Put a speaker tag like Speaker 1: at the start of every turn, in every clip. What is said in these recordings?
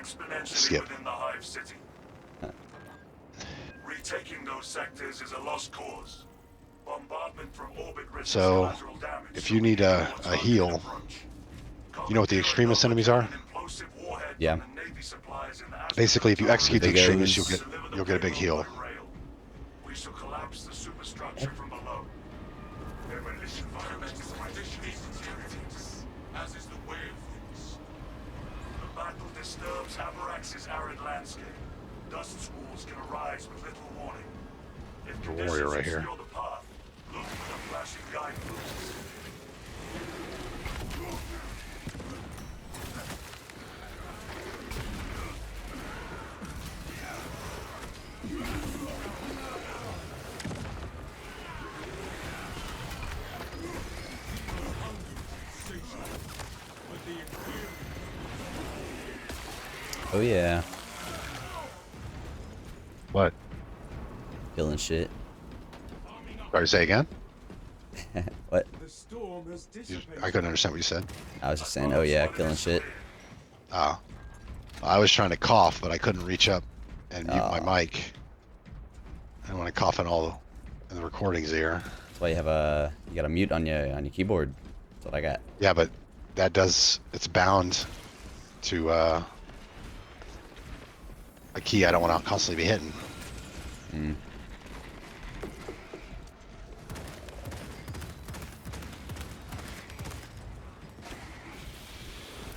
Speaker 1: exponentially
Speaker 2: Skip.
Speaker 1: within the Hive City. Retaking those sectors is a lost cause. Bombardment from orbit risks collateral damage.
Speaker 2: If you need a heal, you know what the extremist enemies are?
Speaker 3: Yeah.
Speaker 2: Basically, if you execute the extremist, you'll get a big heal.
Speaker 1: We shall collapse the superstructure from below. Their militia environmental conditions, as is the way of things. The battle disturbs Avarax's arid landscape. Dust schools can arise with little warning. If
Speaker 2: There's a warrior right here.
Speaker 1: obscure the path, look for the flashing guideposts.
Speaker 3: Oh yeah.
Speaker 2: What?
Speaker 3: Killing shit.
Speaker 2: Sorry, say again?
Speaker 3: What?
Speaker 2: I couldn't understand what you said.
Speaker 3: I was just saying, oh yeah, killing shit.
Speaker 2: I was trying to cough, but I couldn't reach up and mute my mic. I don't want to cough in all the recordings here.
Speaker 3: That's why you have you got a mute on your keyboard. That's what I got.
Speaker 2: Yeah, but that it's bound to a key I don't want to constantly be hitting.
Speaker 3: Mm.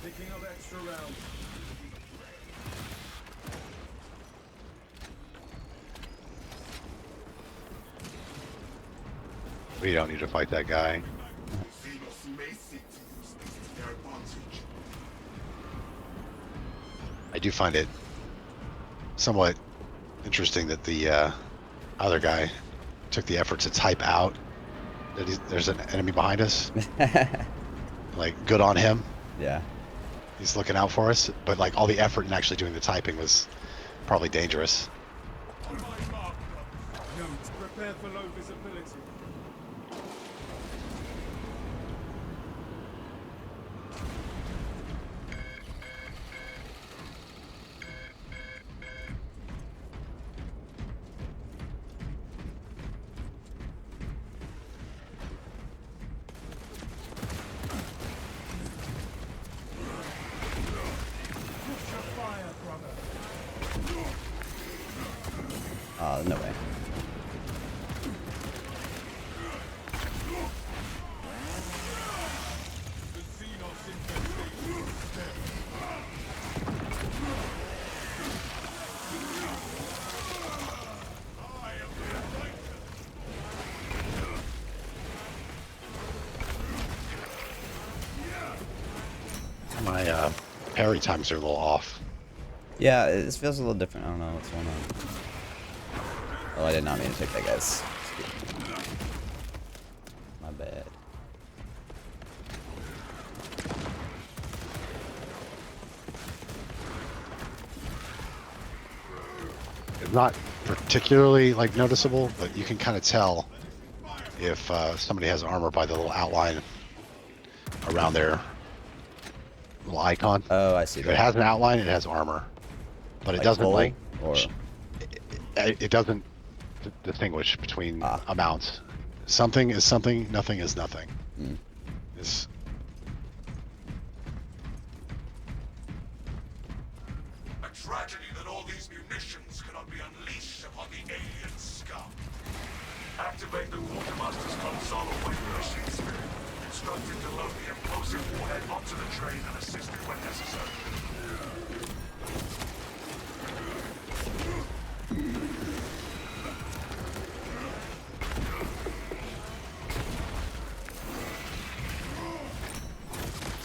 Speaker 1: Picking up extra rounds.
Speaker 2: We don't need to fight that guy. I do find it somewhat interesting that the other guy took the effort to type out that there's an enemy behind us. Like, good on him.
Speaker 3: Yeah.
Speaker 2: He's looking out for us, but like all the effort in actually doing the typing was probably dangerous.
Speaker 1: Prepare for low visibility.
Speaker 3: Oh, no way.
Speaker 2: My parry times are a little off.
Speaker 3: Yeah, it feels a little different. I don't know what's going on. Oh, I did not mean to take that, guys. My bad.
Speaker 2: It's not particularly like noticeable, but you can kind of tell if somebody has armor by the little outline around their little icon.
Speaker 3: Oh, I see
Speaker 2: If
Speaker 3: that.
Speaker 2: it has an outline, it has armor, but it doesn't
Speaker 3: full,
Speaker 2: like
Speaker 3: or
Speaker 2: it doesn't distinguish between amounts. Something is something, nothing is nothing.
Speaker 3: Mm.
Speaker 2: It's
Speaker 1: A tragedy that all these munitions cannot be unleashed upon the alien scum. Activate the quartermaster's console away from machine spirit. Instructed to load the implosive warhead onto the train and assist it when necessary.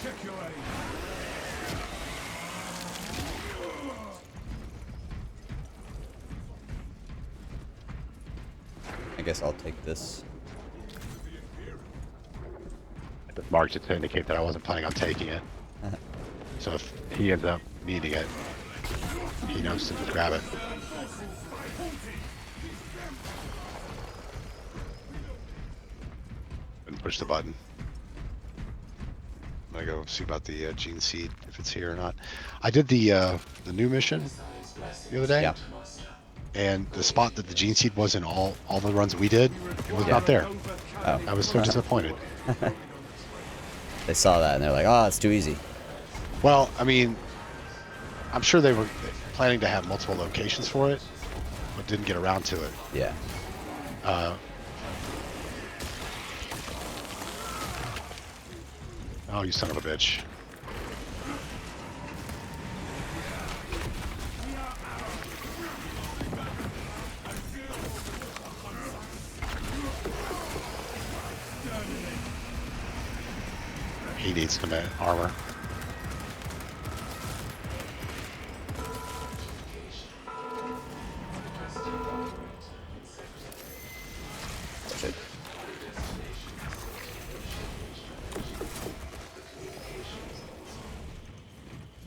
Speaker 1: Check your aim.
Speaker 3: I guess I'll take this.
Speaker 2: it marked it to indicate that I wasn't planning on taking it. So if he ends up needing it, he knows to just grab it. And push the button. I'm gonna go see about the gene seed, if it's here or not. I did the new mission the other day,
Speaker 3: Yeah.
Speaker 2: and the spot that the gene seed was in all the runs we did, it was not there.
Speaker 3: Oh.
Speaker 2: I was so disappointed.
Speaker 3: They saw that and they're like, oh, it's too easy.
Speaker 2: Well, I mean, I'm sure they were planning to have multiple locations for it, but didn't get around to it.
Speaker 3: Yeah.
Speaker 2: Oh, you son of a bitch. He needs some armor.
Speaker 3: Shit.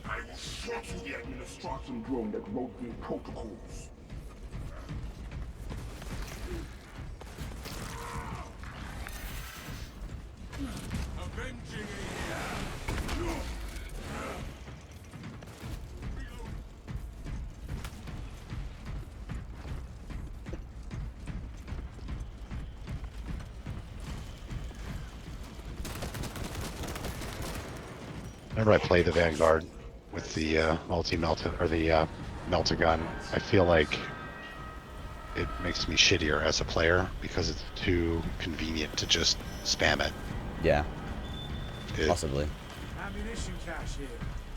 Speaker 1: I will throttle the administration drone that wrote the protocols. Avenging
Speaker 2: Whenever I play the Vanguard with the multi-melta or the melta gun, I feel like it makes me shittier as a player because it's too convenient to just spam it.
Speaker 3: Yeah.
Speaker 2: It-
Speaker 3: Possibly.
Speaker 1: ammunition cache here.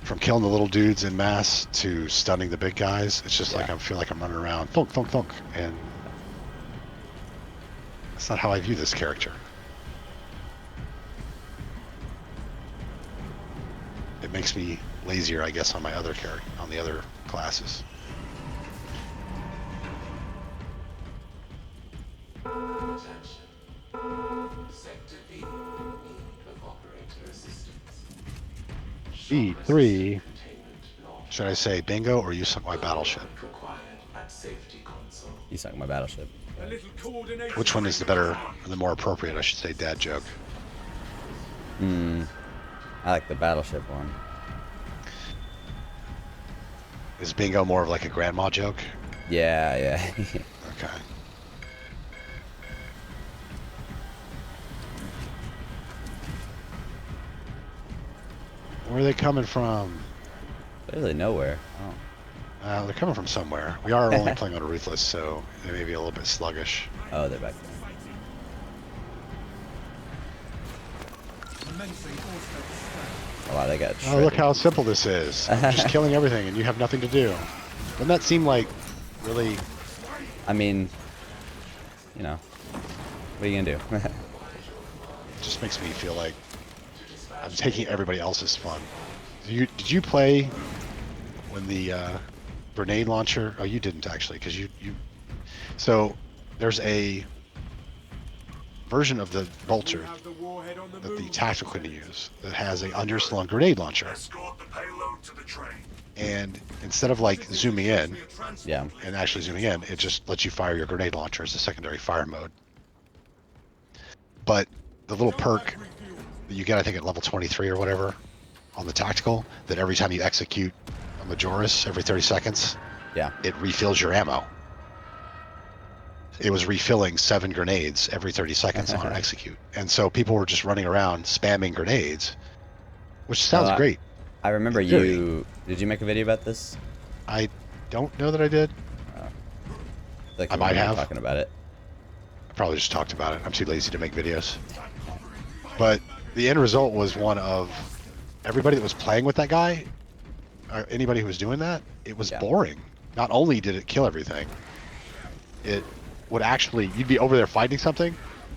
Speaker 2: From killing the little dudes in mass to stunning the big guys, it's just like
Speaker 3: Yeah.
Speaker 2: I feel like I'm running around thunk thunk thunk, and that's not how I view this character. It makes me lazier, I guess, on my other on the other classes.
Speaker 4: Attention. Sector B, need of operator assistance.
Speaker 2: B3,
Speaker 4: Containment launch
Speaker 2: should I say bingo or you sunk my battleship?
Speaker 4: required at safety console.
Speaker 3: You sunk my battleship.
Speaker 1: A little coordination.
Speaker 2: Which one is the better, or the more appropriate, I should say, dad joke?
Speaker 3: I like the battleship one.
Speaker 2: Is bingo more of like a grandma joke?
Speaker 3: Yeah, yeah.
Speaker 2: Okay. Where are they coming from?
Speaker 3: Literally nowhere. Oh.
Speaker 2: They're coming from somewhere. We are only playing on a Ruthless, so they may be a little bit sluggish.
Speaker 3: Oh, they're back there. Oh, wow, they got
Speaker 2: Oh, look
Speaker 3: shredded.
Speaker 2: how simple this is. I'm just killing everything and you have nothing to do. Doesn't that seem like really...
Speaker 3: I mean, you know, what are you gonna do?
Speaker 2: It just makes me feel like I'm taking everybody else's fun. Did you play when the grenade launcher? Oh, you didn't actually, because you. So there's a version of the Vulture
Speaker 1: Have the warhead on the
Speaker 2: that the
Speaker 1: move.
Speaker 2: tactical can use that has a underslung grenade launcher,
Speaker 1: Escort the payload to the train.
Speaker 2: and instead of like zooming in
Speaker 3: Yeah.
Speaker 2: and actually zooming in, it just lets you fire your grenade launcher as a secondary fire mode. But the little perk that you get, I think at level 23 or whatever, on the tactical, that every time you execute a Majoris every 30 seconds,
Speaker 3: Yeah.
Speaker 2: it refills your ammo. It was refilling 7 grenades every 30 seconds on an execute. And so people were just running around spamming grenades, which sounds
Speaker 3: Oh,
Speaker 2: great.
Speaker 3: I remember
Speaker 2: In theory.
Speaker 3: you. Did you make a video about this?
Speaker 2: I don't know that I did.
Speaker 3: Like,
Speaker 2: I might
Speaker 3: remember you
Speaker 2: have.
Speaker 3: talking about it.
Speaker 2: I probably just talked about it. I'm too lazy to make videos. But the end result was one of everybody that was playing with that guy, or anybody who was doing that, it was
Speaker 3: Yeah.
Speaker 2: boring. Not only did it kill everything, it would actually, you'd be over there fighting something,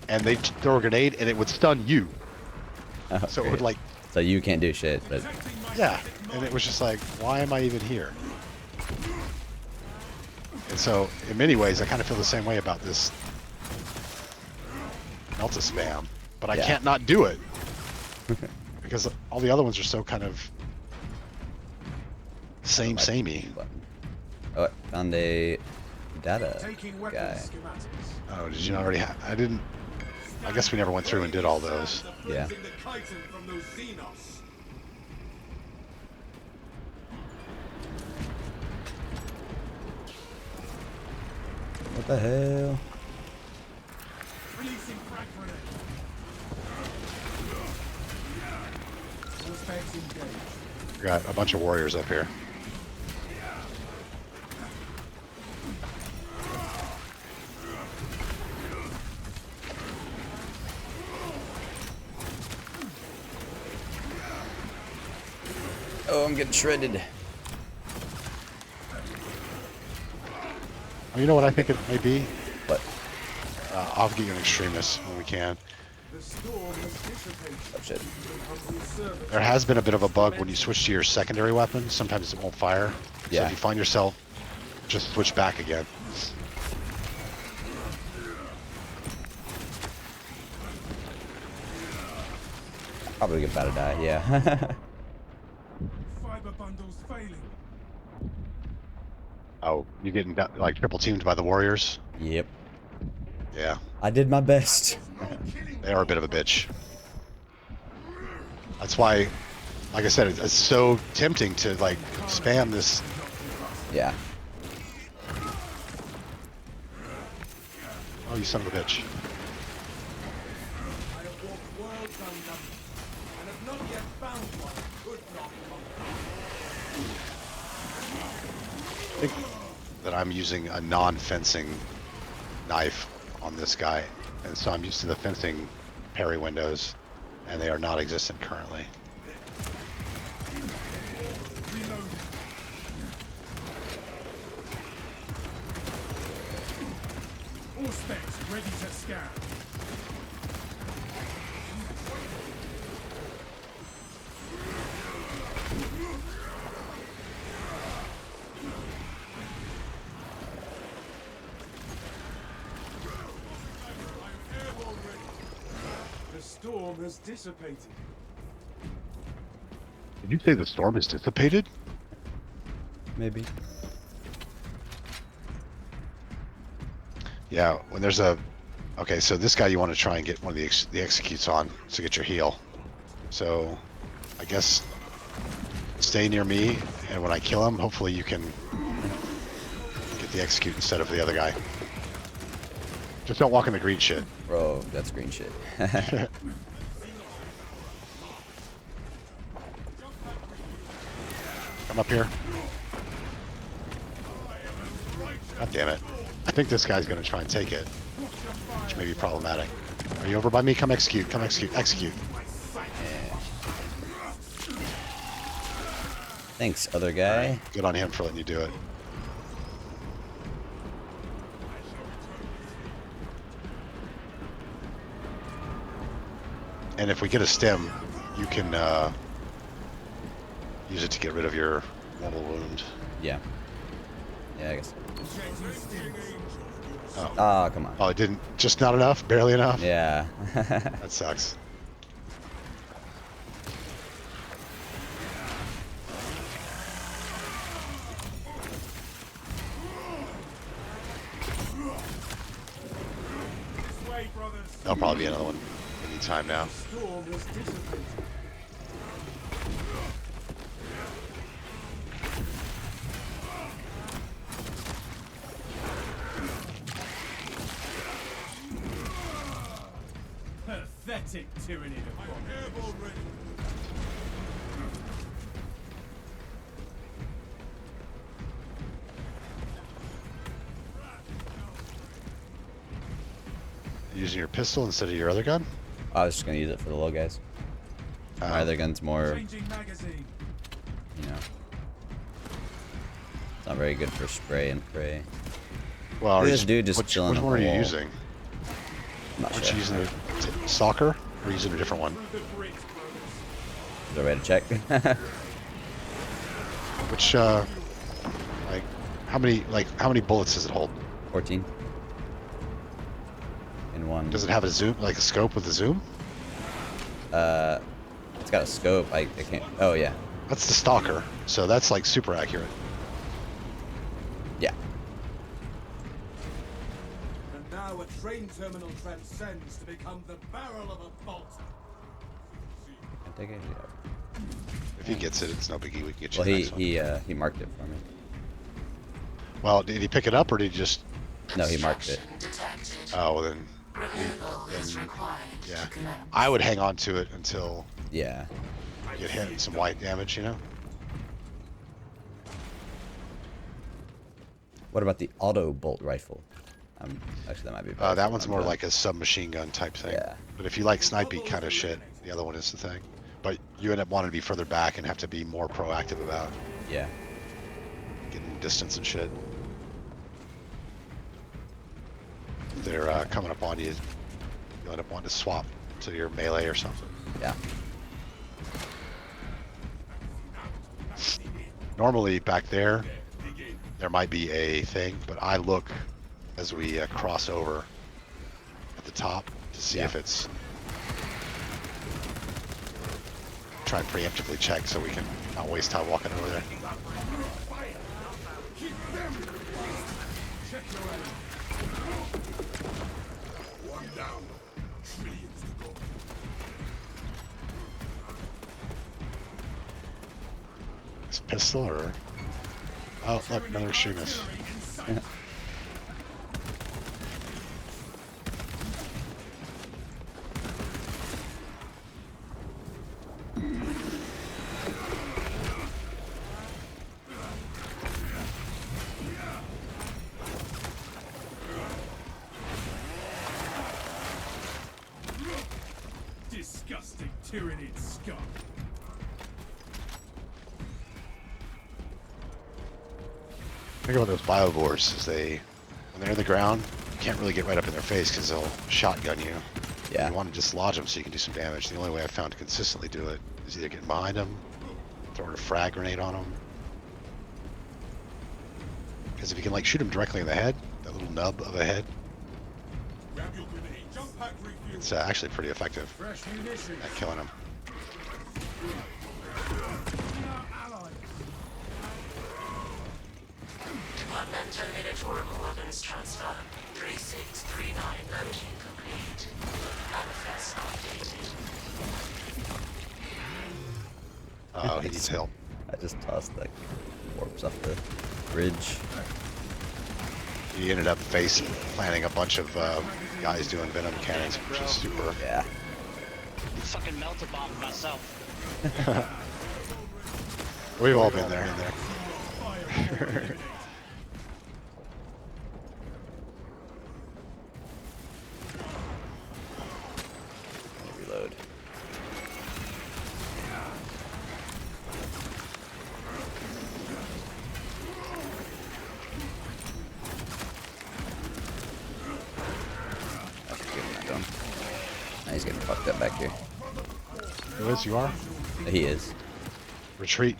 Speaker 2: and they'd throw a grenade, and it would stun you.
Speaker 3: Oh,
Speaker 2: So it
Speaker 3: great.
Speaker 2: would like,
Speaker 3: So you can't do shit, but
Speaker 2: yeah. And it was just like, why am I even here? And so, in many ways, I kind of feel the same way about this Melta spam, but I
Speaker 3: Yeah.
Speaker 2: can't not do it because all the other ones are so kind of samey.
Speaker 3: button. Oh, I found a data
Speaker 1: Taking
Speaker 3: guy.
Speaker 1: weapons schematics.
Speaker 2: Oh, did you not already have? I didn't. I guess we never went through and did all those.
Speaker 3: Yeah. What the hell?
Speaker 1: Releasing frag grenade. Suspects engaged.
Speaker 2: We got a bunch of warriors up here.
Speaker 3: Oh, I'm getting shredded.
Speaker 2: Oh, you know what I think it may be?
Speaker 3: What?
Speaker 2: I'll get you an extremist when we can.
Speaker 1: The storm has dissipated.
Speaker 3: Oh shit.
Speaker 1: Hungry servants.
Speaker 2: There has been a bit of a bug when you switch to your secondary weapon. Sometimes it won't fire. So
Speaker 3: Yeah.
Speaker 2: if you find yourself, just switch back again.
Speaker 3: Probably about to die, yeah.
Speaker 1: Fiber bundles failing.
Speaker 2: Oh, you getting like triple teamed by the warriors?
Speaker 3: Yep.
Speaker 2: Yeah,
Speaker 3: I did my best.
Speaker 2: they are a bit of a bitch. That's why, like I said, it's so tempting to like spam this.
Speaker 3: Yeah.
Speaker 2: Oh, you son of a bitch!
Speaker 1: I have walked worlds unnumbered, and have not yet found one who could not conquer.
Speaker 2: I think that I'm using a non-fencing knife on this guy, and so I'm used to the fencing parry windows, and they are not existent currently.
Speaker 1: Reloading. All specs ready to scan. The storm has dissipated.
Speaker 2: Did you say the storm is dissipated?
Speaker 3: Maybe.
Speaker 2: Yeah, when there's a... Okay, so this guy you want to try and get one of the executes on to get your heal. So, I guess stay near me, and when I kill him, hopefully you can get the execute instead of the other guy. Just don't walk in the green shit.
Speaker 3: Bro, that's green shit.
Speaker 2: Come up here. God damn it. I think this guy's gonna try and take it, which may be problematic. Are you over by me? Come execute, execute.
Speaker 3: Thanks, other guy.
Speaker 2: Good on him for letting you do it. And if we get a stem, you can use it to get rid of your mortal wound.
Speaker 3: Yeah. Yeah, I guess.
Speaker 2: Oh.
Speaker 3: Oh, come on.
Speaker 2: Oh, it didn't. Just not enough? Barely enough?
Speaker 3: Yeah.
Speaker 2: That sucks.
Speaker 1: This way, brothers.
Speaker 2: There'll probably be another one anytime now.
Speaker 1: Storm has dissipated. Pathetic tyranny of airborne ready.
Speaker 2: Using your pistol instead of your other gun?
Speaker 3: I was just gonna use it for the low guys. My other gun's more,
Speaker 1: Changing magazine.
Speaker 3: you know, it's not very good for spray and pray.
Speaker 2: Well,
Speaker 3: This dude just
Speaker 2: which
Speaker 3: chilling on
Speaker 2: one
Speaker 3: the
Speaker 2: are you
Speaker 3: wall.
Speaker 2: using?
Speaker 3: I'm not
Speaker 2: Aren't
Speaker 3: sure.
Speaker 2: you using a stalker? Or are you using a different one?
Speaker 1: Through the bricks, brothers.
Speaker 3: Is there a way to check?
Speaker 2: Which, how many bullets does it hold?
Speaker 3: 14. In one.
Speaker 2: Does it have a zoom, like a scope with a zoom?
Speaker 3: It's got a scope. I can't. Oh, yeah.
Speaker 2: That's the stalker, so that's like super accurate.
Speaker 3: Yeah.
Speaker 1: And now our train terminal transcends to become the barrel of a bolt.
Speaker 3: I think
Speaker 2: If he gets it, it's no biggie. We can get you
Speaker 3: well,
Speaker 2: the next one.
Speaker 3: he marked it for me.
Speaker 2: Well, did he pick it up or did he just?
Speaker 3: No, he marked it.
Speaker 2: Oh, well then, yeah. I would hang on to it until
Speaker 3: Yeah.
Speaker 2: you get hit with some white damage, you know?
Speaker 3: What about the auto bolt rifle? Actually, that might be better.
Speaker 2: That one's more like a submachine gun type thing.
Speaker 3: Yeah.
Speaker 2: But if you like snipey kind of shit, the other one is the thing. But you end up wanting to be further back and have to be more proactive about
Speaker 3: Yeah.
Speaker 2: getting distance and shit. If they're coming up on you, you end up wanting to swap to your melee or something.
Speaker 3: Yeah.
Speaker 2: Normally back there, there might be a thing, but I look as we cross over at the top to see if it's. Try and preemptively check so we can not waste time walking over there.
Speaker 1: One down. Trillions to go.
Speaker 2: It's a pistol or? Oh, look, another extremist.
Speaker 1: Disgusting tyrannid scum.
Speaker 2: Think about those biovores is when they're in the ground, you can't really get right up in their face because they'll shotgun you.
Speaker 3: Yeah.
Speaker 2: You want to dislodge them so you can do some damage. The only way I've found to consistently do it is either getting behind them, throwing a frag grenade on them. Because if you can like shoot them directly in the head, that little nub of a head,
Speaker 1: Grab your grenade. Jump pack refuel.
Speaker 2: it's actually pretty effective
Speaker 1: Fresh munitions.
Speaker 2: at killing them.
Speaker 5: Department terminated portable weapons transfer. 3639 loading complete. Manifest updated.
Speaker 2: Oh, he needs help.
Speaker 3: I just tossed that corpse off the bridge.
Speaker 2: He ended up face planting a bunch of guys doing venom cannons, which is super.
Speaker 3: Yeah.
Speaker 6: Fucking melted bomb myself.
Speaker 2: We've all been there.
Speaker 3: Reload. That's good enough done. Now he's getting fucked up back here.
Speaker 2: Liz, you are?
Speaker 3: He is.
Speaker 2: Retreat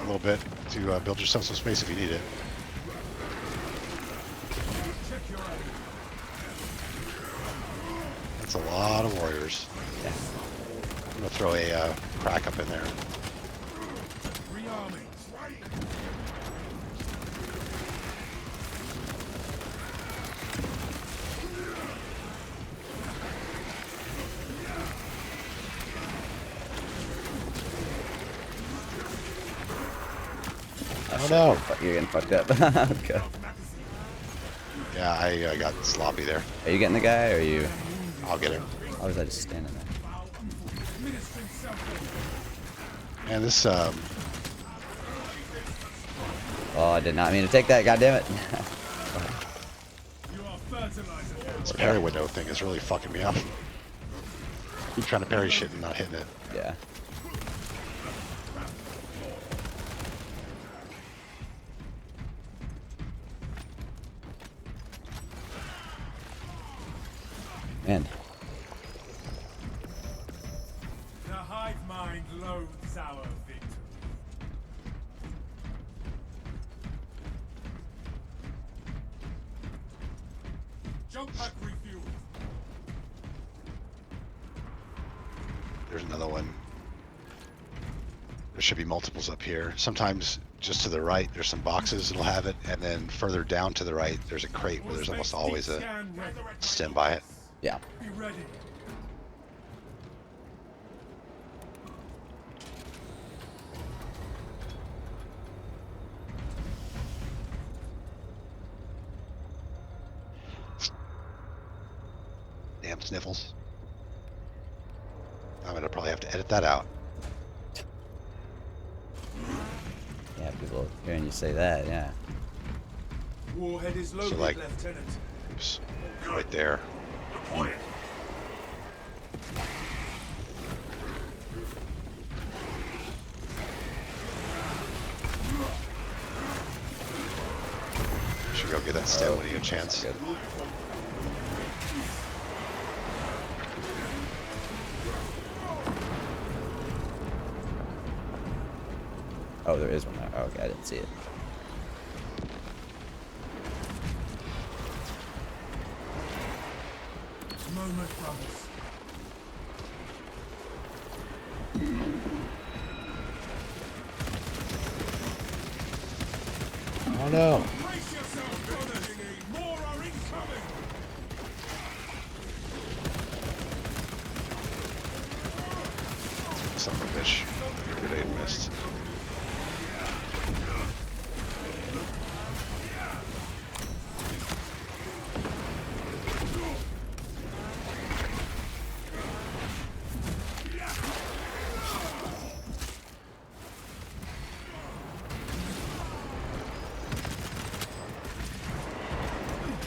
Speaker 2: a little bit to build yourself some space if you need it. That's a lot of warriors.
Speaker 3: Yeah.
Speaker 2: I'm gonna throw a crack up in there.
Speaker 1: Rearming.
Speaker 2: Oh no!
Speaker 3: You're getting fucked up. Okay.
Speaker 2: Yeah, I got sloppy there.
Speaker 3: Are you getting the guy or are you?
Speaker 2: I'll get him.
Speaker 3: Why was I just standing there?
Speaker 2: And this,
Speaker 3: Oh, I did not mean to take that. God damn it.
Speaker 2: this parry window thing is really fucking me up. Keep trying to parry shit and not hitting it.
Speaker 3: Yeah. Man.
Speaker 1: The hive mind loathes our victory. Jump pack refuel. There's
Speaker 2: another one. should be multiples up here. Sometimes just to the right, there's some boxes that'll have it, and then further down to the right, there's a crate where there's almost always a stem by it.
Speaker 3: Yeah.
Speaker 1: Be ready.
Speaker 2: Damn sniffles. I'm gonna probably have to edit that out.
Speaker 3: Yeah, people hearing you say that, yeah.
Speaker 1: Warhead is loaded,
Speaker 2: like-
Speaker 1: Lieutenant.
Speaker 2: Oops. Right there.
Speaker 1: Deployed.
Speaker 2: Should go get that stem when you get a chance.
Speaker 3: Good. Oh, there is one there. Oh, okay, I didn't see it.
Speaker 1: Moment, brothers.
Speaker 2: Oh no!
Speaker 1: Brace yourself, brothers. More are incoming.
Speaker 2: Son of a bitch. Your grenade missed.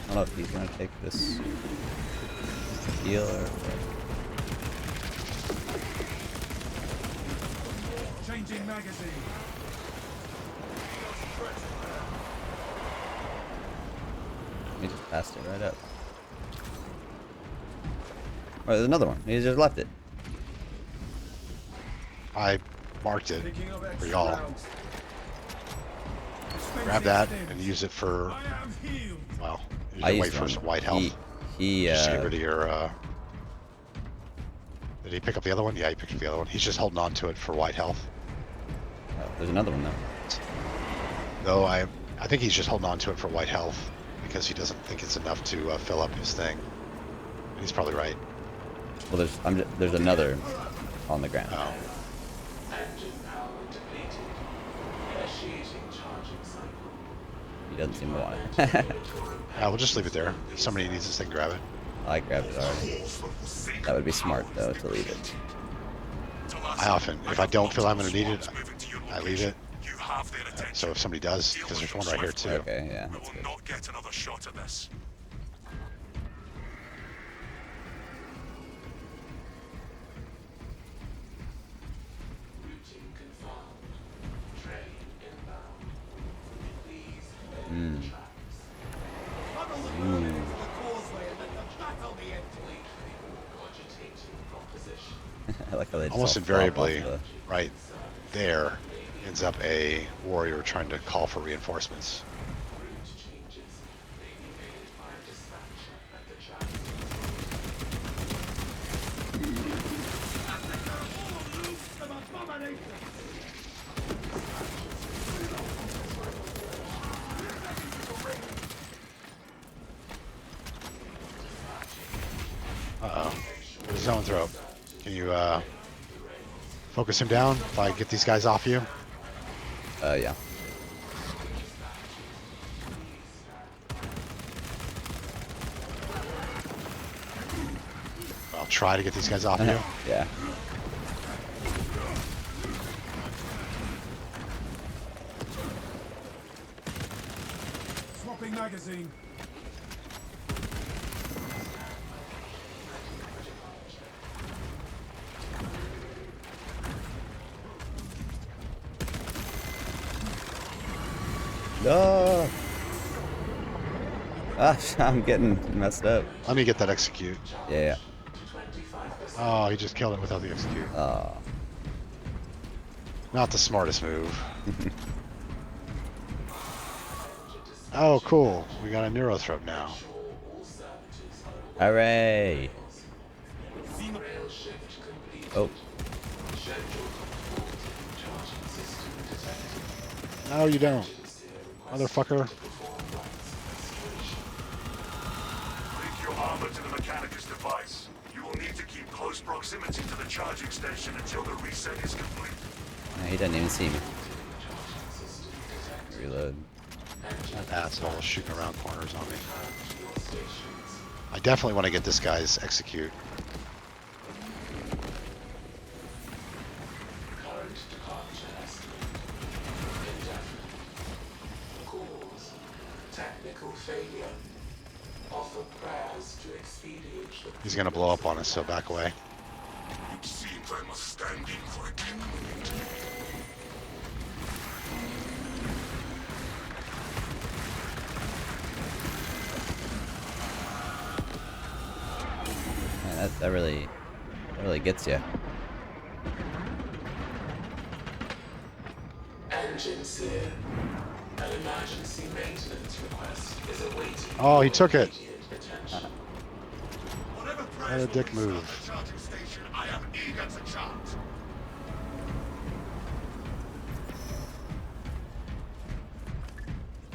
Speaker 3: I don't know if he's gonna take this heal or.
Speaker 1: Changing magazine.
Speaker 3: He just passed it right up. Oh, there's another one. He just left it.
Speaker 2: I marked it
Speaker 1: Picking up
Speaker 2: for
Speaker 1: extra
Speaker 2: y'all.
Speaker 1: rounds.
Speaker 2: Grab that and use it for,
Speaker 1: I am healed.
Speaker 2: well, you
Speaker 3: I
Speaker 2: can wait
Speaker 3: used
Speaker 2: for
Speaker 3: one.
Speaker 2: some white health.
Speaker 3: He
Speaker 2: Just to get rid of your, Did he pick up the other one? Yeah, he picked up the other one. He's just holding on to it for white health.
Speaker 3: oh, there's another one though.
Speaker 2: Though I think he's just holding on to it for white health because he doesn't think it's enough to fill up his thing. And he's probably right.
Speaker 3: Well, there's another on the ground.
Speaker 2: Oh.
Speaker 4: Engine power depleted. Initiating charging cycle.
Speaker 3: He doesn't seem to want it.
Speaker 2: Yeah, we'll just leave it there. If somebody needs this thing, grab it.
Speaker 3: I grabbed it already. That would be smart though to leave it.
Speaker 2: I often, if I don't feel I'm going to need it, I leave it.
Speaker 1: You have their attention.
Speaker 2: So if somebody does, because there's one right here too.
Speaker 3: Okay, yeah,
Speaker 1: We
Speaker 3: that's
Speaker 1: will
Speaker 3: good.
Speaker 1: not get another shot at this.
Speaker 4: Routing confirmed. Train inbound. Please
Speaker 3: Mm.
Speaker 4: head tracks. Cogitating proposition.
Speaker 3: I like how they just
Speaker 2: Almost
Speaker 3: all flop
Speaker 2: invariably,
Speaker 3: off
Speaker 2: right there ends up a warrior trying to call for reinforcements.
Speaker 4: Route changes may be made by a dispatcher at the track.
Speaker 2: Uh-oh. There's zone throw. Can you focus him down if I get these guys off you?
Speaker 3: Yeah.
Speaker 2: I'll try to get these guys off you.
Speaker 3: Yeah.
Speaker 1: Swapping magazine.
Speaker 3: No. Gosh, I'm getting messed up.
Speaker 2: Let me get that execute.
Speaker 3: Yeah.
Speaker 2: Oh, he just killed it without the execute.
Speaker 3: Oh.
Speaker 2: Not the smartest move. Oh, cool. We got a neurothrope now.
Speaker 3: Hooray. Oh.
Speaker 2: No, you don't, motherfucker.
Speaker 1: Link your armor to the Mechanicus device. You will need to keep close proximity to the charging station until the reset is complete.
Speaker 3: No, he doesn't even see me. Reload.
Speaker 2: That asshole shooting around corners on me. I definitely want to get this guy's execute.
Speaker 4: Current departure estimate. Indefinite. Cause. Technical failure. Offer prayers to expedite the...
Speaker 2: He's gonna blow up on us, so back away.
Speaker 1: It seems I must stand in for a king.
Speaker 3: Man, that really gets you.
Speaker 4: Engine sear. An emergency maintenance request is awaiting.
Speaker 2: Oh, he took it.
Speaker 4: immediate attention.
Speaker 1: Whatever
Speaker 2: What
Speaker 1: prayers
Speaker 2: a
Speaker 1: will
Speaker 2: dick
Speaker 1: restart
Speaker 2: move.
Speaker 1: the charging station, I am eager to charge.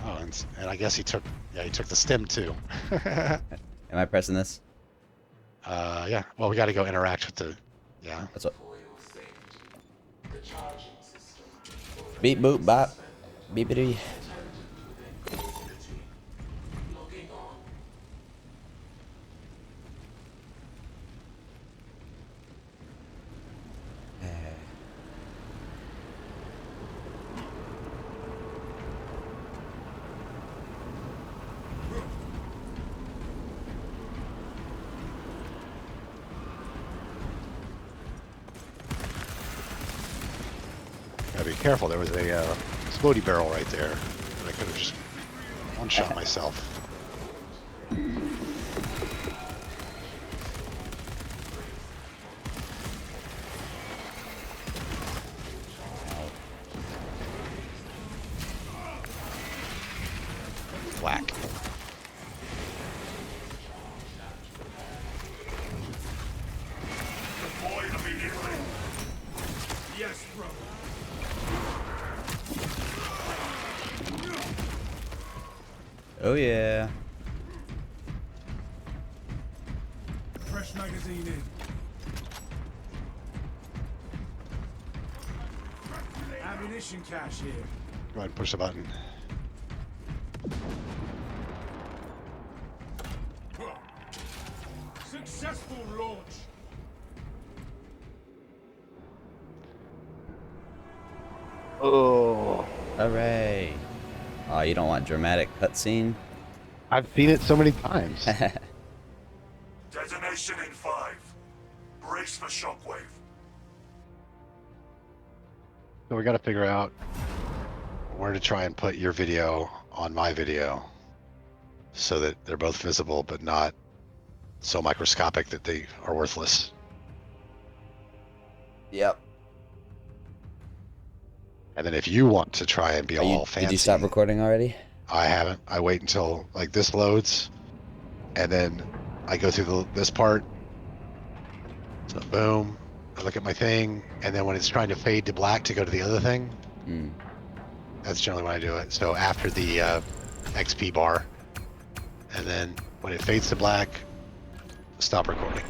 Speaker 2: Oh, and I guess he took the stem too.
Speaker 3: Am I pressing this?
Speaker 2: Yeah. Well, we got to go interact with the. Yeah.
Speaker 3: That's what.
Speaker 4: For your safety, the charging system will
Speaker 3: Beep boop bop. Beepity.
Speaker 4: attended within vicinity. Logging on.
Speaker 2: Gotta be careful. There was a explodey barrel right there. And I could have just one-shot myself. Whack.
Speaker 1: Deploy immediately. Yes, bro.
Speaker 3: Oh yeah.
Speaker 1: Fresh magazine in. Ammunition cache here.
Speaker 2: Go ahead and push the button.
Speaker 1: Successful launch.
Speaker 2: Oh.
Speaker 3: Hooray. Oh, you don't want dramatic cutscene?
Speaker 2: I've seen it so many times.
Speaker 1: Detonation in 5. Brace for shockwave.
Speaker 2: So we got to figure out where to try and put your video on my video so that they're both visible but not so microscopic that they are worthless.
Speaker 3: Yep.
Speaker 2: And then if you want to try and be all fancy,
Speaker 3: Did you stop recording already?
Speaker 2: I haven't. I wait until like this loads, and then I go through this part. So boom, I look at my thing, and then when it's trying to fade to black to go to the other thing, that's generally when I do it. So after the XP bar, and then when it fades to black, stop recording.